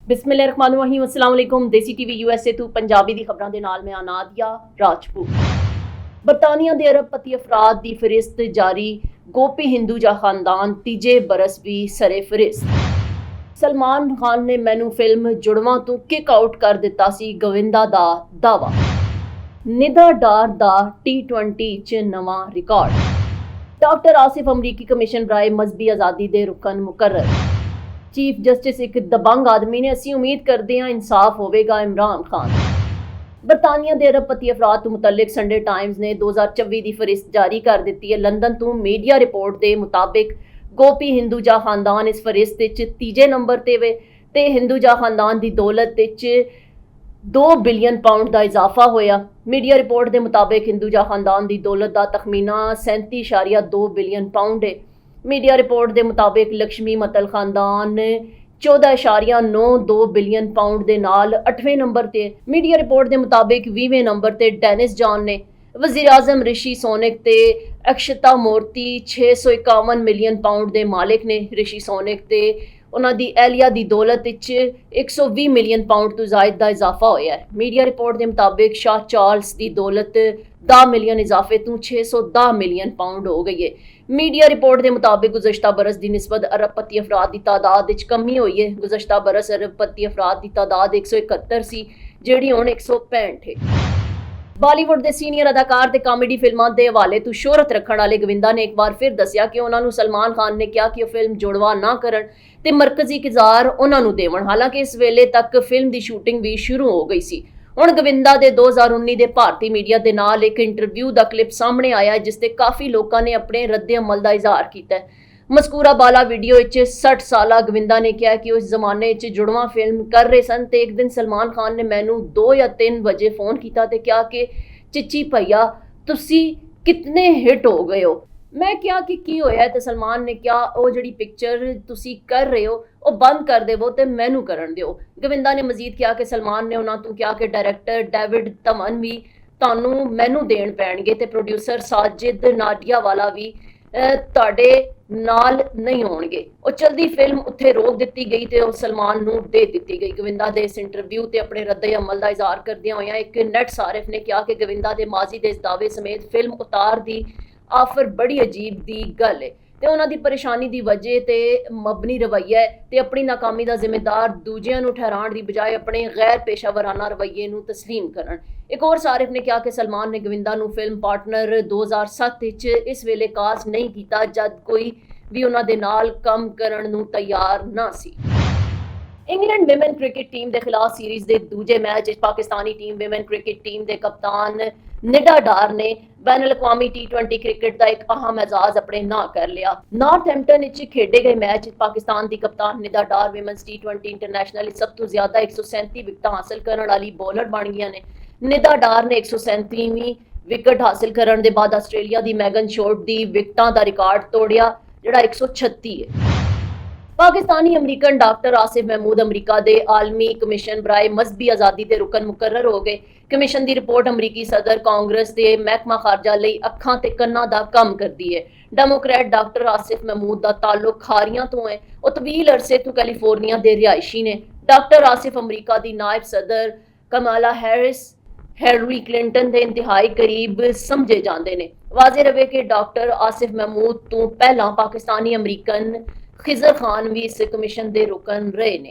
ਬਿਸਮਿल्लाहिर्रहमानिर्रहीम अस्सलाम वालेकुम। देसी टीवी यूएसए ਤੋਂ ਪੰਜਾਬੀ ਦੀ ਖਬਰਾਂ ਦੇ ਨਾਲ ਮੈਂ ਅਨਾਦਿਆ ਰਾਜਪੂਤ। ਬਰਤਾਨੀਆ ਦੇ ਅਰਬਪਤੀ ਅਫਰਾਦ ਦੀ ਫਹਿਰਿਸਤ ਜਾਰੀ, ਗੋਪੀ ਹਿੰਦੂਜਾ ਖਾਨਦਾਨ ਤੀਜੇ ਬਰਸ ਵੀ ਸਰੇ ਫਹਿਰਿਸਤ। ਸਲਮਾਨ ਖਾਨ ਨੇ ਮੈਨੂੰ ਫਿਲਮ ਜੁੜਵਾਂ ਤੋਂ ਕਿਕ ਆਊਟ ਕਰ ਦਿੱਤਾ ਸੀ, ਗੋਵਿੰਦਾ ਦਾ ਦਾਅਵਾ। ਨਿਦਾ ਡਾਰ ਦਾ T20 'ਚ ਨਵਾਂ ਰਿਕਾਰਡ। ਡਾਕਟਰ ਆਸਿਫ ਅਮਰੀਕੀ ਕਮਿਸ਼ਨ ਬਰਾਏ ਮਜ਼ਹਬੀ ਆਜ਼ਾਦੀ ਦੇ ਰੁਕਨ ਮੁਕਰਰ। ਚੀਫ ਜਸਟਿਸ ਇੱਕ ਦਬੰਗ ਆਦਮੀ ਨੇ, ਅਸੀਂ ਉਮੀਦ ਕਰਦੇ ਹਾਂ ਇਨਸਾਫ ਹੋਵੇਗਾ ਇਮਰਾਨ ਖਾਨ। ਬਰਤਾਨੀਆ ਦੇ ਅਰਬਪਤੀ ਅਫਰਾਦ ਤੋਂ ਮੁਤਲਕ ਸੰਡੇ ਟਾਈਮਜ਼ ਨੇ 2024 ਦੀ ਫਹਿਰਿਸਤ ਜਾਰੀ ਕਰ ਦਿੱਤੀ ਹੈ। ਲੰਡਨ ਤੋਂ ਮੀਡੀਆ ਰਿਪੋਰਟ ਦੇ ਮੁਤਾਬਿਕ ਗੋਪੀ ਹਿੰਦੂਜਾ ਖਾਨਦਾਨ ਇਸ ਫਹਿਰਿਸਤ ਵਿੱਚ ਤੀਜੇ ਨੰਬਰ ਤੇ ਵੇ ਤੇ ਹਿੰਦੂਜਾ ਖਾਨਦਾਨ ਦੀ ਦੌਲਤ ਵਿੱਚ 2 ਬਿਲੀਅਨ ਪਾਉਂਡ ਦਾ ਇਜ਼ਾਫਾ ਹੋਇਆ। ਮੀਡੀਆ ਰਿਪੋਰਟ ਦੇ ਮੁਤਾਬਿਕ ਹਿੰਦੂਜਾ ਖਾਨਦਾਨ ਦੀ ਦੌਲਤ ਦਾ ਤਖਮੀਨਾ 37.2 ਬਿਲੀਅਨ ਪਾਉਂਡ ਹੈ। ਮੀਡੀਆ ਰਿਪੋਰਟ ਦੇ ਮੁਤਾਬਿਕ ਲక్ష్ਮੀ ਮਤਲ ਖਾਨਦਾਨ 14.92 ਬਿਲੀਅਨ ਪਾਉਂਡ ਦੇ ਨਾਲ 8ਵੇਂ ਨੰਬਰ ਤੇ। ਮੀਡੀਆ ਰਿਪੋਰਟ ਦੇ ਮੁਤਾਬਿਕ 20ਵੇਂ ਨੰਬਰ ਤੇ ਡੈਨਿਸ ਜਾਨ ਨੇ। ਵਜ਼ੀਰ ਆਜ਼ਮ ਰਿਸ਼ੀ ਸੋਨਕ ਤੇ ਅਕਸ਼ਤਾ ਮੂਰਤੀ 651 ਮਿਲੀਅਨ ਪਾਉਂਡ ਦੇ ਮਾਲਿਕ ਨੇ। ਰਿਸ਼ੀ ਸੋਨਕ ਤੇ ਉਹਨਾਂ ਦੀ ਅਹਿਲੀਆ ਦੀ ਦੌਲਤ ਵਿੱਚ 120 ਮਿਲੀਅਨ ਪਾਉਂਡ ਤੋਂ ਜ਼ਾਇਦ ਦਾ ਇਜ਼ਾਫਾ ਹੋਇਆ ਹੈ। ਮੀਡੀਆ ਰਿਪੋਰਟ ਦੇ ਮੁਤਾਬਿਕ ਸ਼ਾਹ ਚਾਰਲਸ ਦੀ ਦੌਲਤ 10 ਮਿਲੀਅਨ ਇਜ਼ਾਫੇ ਤੋਂ 610 ਮਿਲੀਅਨ ਪਾਉਂਡ ਹੋ ਗਈ ਹੈ। ਮੀਡੀਆ ਰਿਪੋਰਟ ਦੇ ਮੁਤਾਬਿਕ ਗੁਜ਼ਸ਼ਤਾ ਬਰਸ ਦੀ ਨਿਸਬਤ ਅਰਬਪਤੀ ਅਫਰਾਦ ਦੀ ਤਾਦਾਦ ਵਿੱਚ ਕਮੀ ਹੋਈ ਹੈ। ਗੁਜ਼ਸ਼ਤਾ ਬਰਸ ਅਰਬਪਤੀ ਅਫਰਾਦ ਦੀ ਤਾਦਾਦ 171 ਸੀ, ਜਿਹੜੀ ਹੁਣ 165 ਹੈ। ਬਾਲੀਵੁੱਡ ਦੇ ਸੀਨੀਅਰ ਅਦਾਕਾਰ ਤੇ ਕਾਮੇਡੀ ਫਿਲਮਾਂ ਦੇ ਹਵਾਲੇ ਤੋਂ ਸ਼ੋਹਰਤ ਰੱਖਣ ਵਾਲੇ ਗੋਵਿੰਦਾ ਨੇ ਇੱਕ ਵਾਰ ਫਿਰ ਦੱਸਿਆ ਕਿ ਉਹਨਾਂ ਨੂੰ ਸਲਮਾਨ ਖਾਨ ਨੇ ਕਿਹਾ ਕਿ ਉਹ ਫਿਲਮ ਜੁੜਵਾ ਨਾ ਕਰਨ ਤੇ ਮਰਕਜ਼ੀ ਕਿਰਦਾਰ ਉਹਨਾਂ ਨੂੰ ਦੇਵਣ। ਹਾਲਾਂਕਿ ਇਸ ਵੇਲੇ ਤੱਕ ਫਿਲਮ ਦੀ ਸ਼ੂਟਿੰਗ ਵੀ ਸ਼ੁਰੂ ਹੋ ਗਈ ਸੀ। ਹੁਣ ਗੋਵਿੰਦਾ ਦੇ 2019 ਦੇ ਭਾਰਤੀ ਮੀਡੀਆ ਦੇ ਨਾਲ ਇੱਕ ਇੰਟਰਵਿਊ ਦਾ ਕਲਿੱਪ ਸਾਹਮਣੇ ਆਇਆ, ਜਿਸ ਤੇ ਕਾਫੀ ਲੋਕਾਂ ਨੇ ਆਪਣੇ ਰੱਦੇ ਅਮਲ ਦਾ ਇਜ਼ਹਾਰ ਕੀਤਾ ਹੈ। ਮਜ਼ਕੂਰਾ ਬਾਲਾ ਵੀਡੀਓ ਵਿੱਚ 60 ਸਾਲਾ ਗੋਵਿੰਦਾ ਨੇ ਕਿਹਾ ਕਿ ਉਸ ਜ਼ਮਾਨੇ ਵਿੱਚ ਜੁੜਵਾਂ ਫਿਲਮ ਕਰ ਰਹੇ ਸਨ ਤੇ ਇੱਕ ਦਿਨ ਸਲਮਾਨ ਖਾਨ ਨੇ ਮੈਨੂੰ 2 ਜਾਂ 3 ਵਜੇ ਫੋਨ ਕੀਤਾ ਤੇ ਕਿਹਾ ਕਿ ਚਿੱਚੀ ਭਈਆ ਤੁਸੀਂ ਕਿਤਨੇ ਹਿੱਟ ਹੋ ਗਏ ਹੋ। ਮੈਂ ਕਿਹਾ ਕਿ ਕੀ ਹੋਇਆ ਤੇ ਸਲਮਾਨ ਨੇ ਕਿਹਾ ਉਹ ਜਿਹੜੀ ਪਿਕਚਰ ਤੁਸੀਂ ਕਰ ਰਹੇ ਹੋ ਉਹ ਬੰਦ ਕਰ ਦੇਵੋ ਤੇ ਮੈਨੂੰ ਕਰਨ ਦਿਓ। ਗੋਵਿੰਦਾ ਨੇ ਮਜ਼ੀਦ ਕਿਹਾ ਕਿ ਸਲਮਾਨ ਨੇ ਉਹਨਾਂ ਤੋਂ ਕਿਹਾ ਕਿ ਡਾਇਰੈਕਟਰ ਡੇਵਿਡ ਧਮਨ ਵੀ ਤੁਹਾਨੂੰ ਮੈਨੂੰ ਦੇਣ ਪੈਣਗੇ ਤੇ ਪ੍ਰੋਡਿਊਸਰ ਸਾਜਿਦ ਨਾਡੀਆਵਾਲਾ ਵੀ ਤੁਹਾਡੇ ਨਾਲ ਨਹੀਂ ਹੋਣਗੇ। ਉਹ ਚਲਦੀ ਫਿਲਮ ਉੱਥੇ ਰੋਕ ਦਿੱਤੀ ਗਈ ਤੇ ਉਹ ਸਲਮਾਨ ਨੂੰ ਦੇ ਦਿੱਤੀ ਗਈ। ਗੋਵਿੰਦਾ ਦੇ ਇਸ ਇੰਟਰਵਿਊ ਤੇ ਆਪਣੇ ਰੱਦੇ ਅਮਲ ਦਾ ਇਜ਼ਹਾਰ ਕਰਦਿਆਂ ਹੋਇਆਂ ਇੱਕ ਨੈਟ ਸਾਰਿਫ ਨੇ ਕਿਹਾ ਕਿ ਗੋਵਿੰਦਾ ਦੇ ਮਾਜ਼ੀ ਦੇ ਇਸ ਦਾਅਵੇ ਸਮੇਤ ਫਿਲਮ ਉਤਾਰ ਦੀ ਆਫਰ ਬੜੀ ਅਜੀਬ ਦੀ ਗੱਲ ਹੈ ਤੇ ਉਹਨਾਂ ਦੀ ਪਰੇਸ਼ਾਨੀ ਦੀ ਵਜ੍ਹਾ ਤੇ ਮਬਨੀ ਰਵੱਈਆ ਹੈ ਤੇ ਆਪਣੀ ਨਾਕਾਮੀ ਦਾ ਜ਼ਿੰਮੇਦਾਰ ਦੂਜਿਆਂ ਨੂੰ ਠਹਿਰਾਉਣ ਦੀ ਬਜਾਏ ਆਪਣੇ ਗੈਰ ਪੇਸ਼ਾਵਰਾਨਾ ਰਵੱਈਏ ਨੂੰ ਤਸਲੀਮ ਕਰਨ। ਇੱਕ ਹੋਰ ਸਾਰਿਫ ਨੇ ਕਿਹਾ ਕਿ ਸਲਮਾਨ ਨੇ ਗੋਵਿੰਦਾ ਨੂੰ ਫਿਲਮ ਪਾਰਟਨਰ 2007 ਵਿੱਚ ਇਸ ਵੇਲੇ ਕਾਸਟ ਨਹੀਂ ਕੀਤਾ ਜਦ ਕੋਈ ਵੀ ਉਹਨਾਂ ਦੇ ਨਾਲ ਕੰਮ ਕਰਨ ਨੂੰ ਤਿਆਰ ਨਾ ਸੀ। ਇੰਗਲੈਂਡ ਵਿਮਨ ਕ੍ਰਿਕਟ ਟੀਮ ਦੇ ਖਿਲਾਫ ਸੀਰੀਜ਼ ਦੇ ਦੂਜੇ ਮੈਚ ਵਿੱਚ Pakistani team women cricket team ਦੇ ਕਪਤਾਨ ਨਿਦਾ ਡਾਰ ਨੇ ਬੈਨ ਅਲ-ਅਕਵਾਮੀ T20 ਕ੍ਰਿਕਟ ਦਾ ਇੱਕ ਅਹਿਮ ਐਜ਼ਾਜ਼ ਆਪਣੇ ਨਾਂ ਕਰ ਲਿਆ। ਨਾਰਥਹੈਂਪਟਨ ਵਿੱਚ ਖੇਡੇ ਗਏ ਮੈਚ ਵਿੱਚ ਪਾਕਿਸਤਾਨ ਦੀ ਕਪਤਾਨ ਨਿਦਾ ਡਾਰ ਵਿਮਨਸ T20 ਇੰਟਰਨੈਸ਼ਨਲ ਵਿੱਚ ਸਭ ਤੋਂ ਜ਼ਿਆਦਾ 137 ਵਿਕਟਾਂ ਹਾਸਲ ਕਰਨ ਵਾਲੀ ਬੋਲਰ ਬਣ ਗਈਆਂ ਨੇ। ਨਿਦਾ ਡਾਰ ਨੇ 137ਵੀਂ ਵਿਕਟ ਹਾਸਲ ਕਰਨ ਦੇ ਬਾਅਦ ਆਸਟ੍ਰੇਲੀਆ ਦੀ ਮੈਗਨ ਸ਼ੋਰਟ ਦੀ ਵਿਕਟਾਂ ਦਾ ਰਿਕਾਰਡ ਤੋੜਿਆ, ਜਿਹੜਾ 136 ਹੈ। Pakistani American doctor Asif Mahmood America ਦੇ ਆਲਮੀ ਕਮਿਸ਼ਨ ਬਰਾਏ ਮਜ਼ਹਬੀ ਆਜ਼ਾਦੀ ਦੇ ਰੁਕਨ ਮੁਕਰਰ ਹੋ ਗਏ। ਕਮਿਸ਼ਨ ਦੀ ਰਿਪੋਰਟ ਅਮਰੀਕੀ ਸਦਰ ਕਾਂਗਰਸ ਦੇ ਮਹਿਕਮਾ ਖਾਰਜਾ ਲਈ ਅੱਖਾਂ ਤੇ ਕੰਨਾਂ ਦਾ ਕੰਮ ਕਰਦੀ ਹੈ। ਡੈਮੋਕ੍ਰੈਟ ਡਾਕਟਰ ਆਸਿਫ ਮਹਿਮੂਦ ਦਾ ਤਾਲੁਕ ਖਾਰੀਆਂ ਤੋਂ ਹੈ। ਉਹ ਤਵੀਲ ਅਰਸੇ ਤੋਂ ਕੈਲੀਫੋਰਨੀਆ ਦੇ ਰਿਹਾਇਸ਼ੀ ਨੇ। ਡਾਕਟਰ ਆਸਿਫ ਅਮਰੀਕਾ ਦੀ ਨਾਇਬ ਸਦਰ ਕਮਾਲਾ ਹੈਰਿਸ ਹਿਲਰੀ ਕਲਿੰਟਨ ਦੇ ਇੰਤਹਾਈ ਕਰੀਬ ਸਮਝੇ ਜਾਂਦੇ ਨੇ। ਵਾਜ਼ੇ ਰਵੇ ਕਿ ਡਾਕਟਰ ਆਸਿਫ ਮਹਿਮੂਦ ਤੋਂ ਪਹਿਲਾਂ ਪਾਕਿਸਤਾਨੀ ਅਮਰੀਕਨ ਖਿਜ਼ਰ ਖਾਨ ਵੀ ਇਸ ਕਮਿਸ਼ਨ ਦੇ ਰੁਕਨ ਰਹੇ ਨੇ।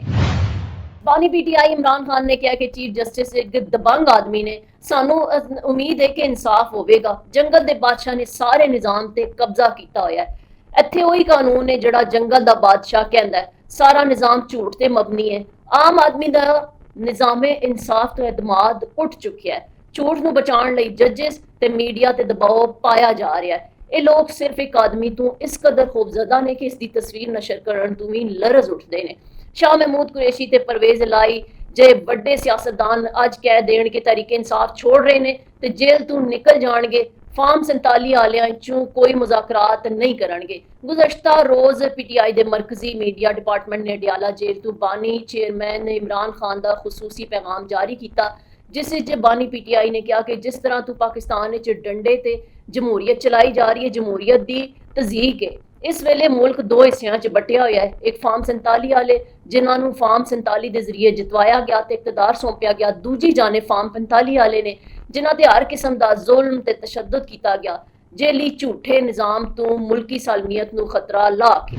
ਬਾਨੀ ਪੀਟੀਆਈ ਇਮਰਾਨ ਖਾਨ ਨੇ ਕਿਹਾ ਕਿ ਚੀਫ ਜਸਟਿਸ ਇੱਕ ਦਬੰਗ ਆਦਮੀ ਨੇ, ਸਾਨੂੰ ਉਮੀਦ ਹੈ ਕਿ ਇਨਸਾਫ ਹੋਵੇਗਾ। ਜੰਗਲ ਦੇ ਬਾਦਸ਼ਾਹ ਨੇ ਸਾਰੇ ਨਿਜ਼ਾਮ ਤੇ ਕਬਜ਼ਾ ਕੀਤਾ ਹੋਇਆ ਹੈ। ਇੱਥੇ ਉਹੀ ਕਾਨੂੰਨ ਹੈ ਜਿਹੜਾ ਜੰਗਲ ਦਾ ਬਾਦਸ਼ਾਹ ਕਹਿੰਦਾ ਹੈ। ਸਾਰਾ ਨਿਜ਼ਾਮ ਝੂਠ ਤੇ ਮਬਨੀ ਹੈ। ਆਮ ਆਦਮੀ ਦਾ ਨਿਜ਼ਾਮੇ ਇਨਸਾਫ ਤੋਂ ਇਤਮਾਦ ਉੱਠ ਚੁੱਕਿਆ ਹੈ। ਝੂਠ ਨੂੰ ਬਚਾਉਣ ਲਈ ਜੱਜਿਸ ਤੇ ਮੀਡੀਆ ਤੇ ਦਬਾਅ ਪਾਇਆ ਜਾ ਰਿਹਾ ਹੈ। ਇਹ ਲੋਕ ਸਿਰਫ ਇੱਕ ਆਦਮੀ ਤੋਂ ਇਸ ਕਦਰ ਖੌਫਜ਼ਦਾ ਨੇ ਕਿ ਇਸ ਦੀ ਤਸਵੀਰ ਨਸ਼ਰ ਕਰਨ ਤੋਂ ਵੀ ਲਰਜ਼ ਉੱਠਦੇ ਨੇ। ਸ਼ਾਹ ਮਹਿਮੂਦ ਕੁਰੈਸ਼ੀ ਤੇ ਪਰਵੇਜ਼ ਇਲਾਈ ਜੇ ਵੱਡੇ ਸਿਆਸਤਦਾਨ ਅੱਜ ਕਹਿ ਦੇਣ ਕਿ ਤਹਿਰੀਕ ਇਨਸਾਫ ਛੋੜ ਰਹੇ ਨੇ ਤੇ ਜੇਲ੍ਹ ਤੋਂ ਨਿਕਲ ਜਾਣਗੇ, ਫਾਰਮ 47 ਵਾਲਿਆਂ ਚੋਂ ਕੋਈ ਮੁਜ਼ਾਕਰਾਤ ਨਹੀਂ ਕਰਨਗੇ। ਗੁਜ਼ਸ਼ਤਾ ਰੋਜ਼ ਪੀਟੀਆਈ ਦੇ ਮਰਕਜ਼ੀ ਮੀਡੀਆ ਡਿਪਾਰਟਮੈਂਟ ਨੇ ਅਡਿਆਲਾ ਜੇਲ੍ਹ ਤੋਂ ਬਾਨੀ ਚੇਅਰਮੈਨ ਇਮਰਾਨ ਖਾਨ ਦਾ ਖੁਸੂਸੀ ਪੈਗਾਮ ਜਾਰੀ ਕੀਤਾ, ਜਿਸ ਵਿੱਚ ਬਾਨੀ ਪੀਟੀਆਈ ਨੇ ਕਿਹਾ ਕਿ ਜਿਸ ਤਰ੍ਹਾਂ ਤੋਂ ਪਾਕਿਸਤਾਨ ਵਿੱਚ ਡੰਡੇ ਤੇ ਜਮਹੂਰੀਅਤ ਚਲਾਈ ਜਾ ਰਹੀ ਹੈ, ਜਮਹੂਰੀਅਤ ਦੀ ਤਜ਼ੀਕ ਹੈ। ਇਸ ਵੇਲੇ ਮੁਲਕ ਦੋ ਹਿੱਸਿਆਂ 'ਚ ਵਟਿਆ ਹੋਇਆ ਹੈ। ਇੱਕ ਫਾਰਮ 47 ਵਾਲੇ ਜਿਨ੍ਹਾਂ ਨੂੰ ਫਾਰਮ 47 ਦੇ ਜ਼ਰੀਏ ਜਿਤਵਾਇਆ ਗਿਆ ਤੇ ਇਕਤਦਾਰ ਸੌਂਪਿਆ ਗਿਆ, ਦੂਜੀ ਜਾਨੇ ਫਾਰਮ 45 ਵਾਲੇ ਨੇ ਜਿਨ੍ਹਾਂ ਤੇ ਹਰ ਕਿਸਮ ਦਾ ਜ਼ੁਲਮ ਤੇ ਤਸ਼ੱਦਦ ਕੀਤਾ ਗਿਆ, ਜੇਲੀ ਝੂਠੇ ਨਿਜ਼ਾਮ ਤੋਂ ਮੁਲਕੀ ਸਾਲਮੀਅਤ ਨੂੰ ਖਤਰਾ ਲਾ ਕੇ।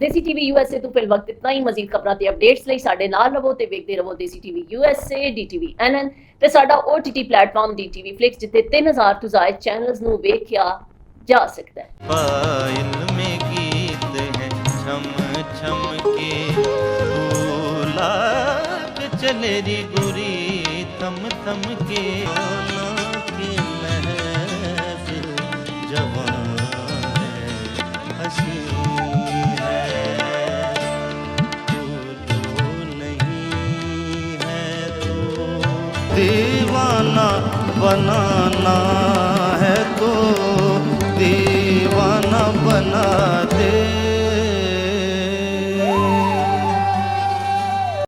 ਦੇਸੀ ਟੀਵੀ ਯੂਐਸਏ ਤੋਂ ਫਿਲ ਵਕਤ ਇਤਨਾ ਹੀ। ਮਜ਼ੀਦ ਖਬਰਾਂ ਤੇ ਅਪਡੇਟਸ ਲਈ ਸਾਡੇ ਨਾਲ ਰਹੋ ਤੇ ਵੇਖਦੇ ਰਹੋ ਦੇਸੀ ਟੀਵੀ ਯੂਐਸਏ, ਡੀਟੀਵੀ ਐਨਐਨ ਤੇ ਸਾਡਾ OTT ਪਲੇਟਫਾਰਮ DTV ਫਲਿਕਸ, ਜਿੱਥੇ 3000 ਤੋਂ ਜ਼ਿਆਦਾ ਚੈਨਲਸ ਨੂੰ ਵੇਖਿਆ ਜਾ ਸਕਦਾ ਹੈ। पायल में गीत है छम छम के, गुलाब चले री गुरी थम थम के, की महफिल जवान है हसी है, तू जो नहीं है तो दीवाना बनाना है, तो दीवाना बना दे।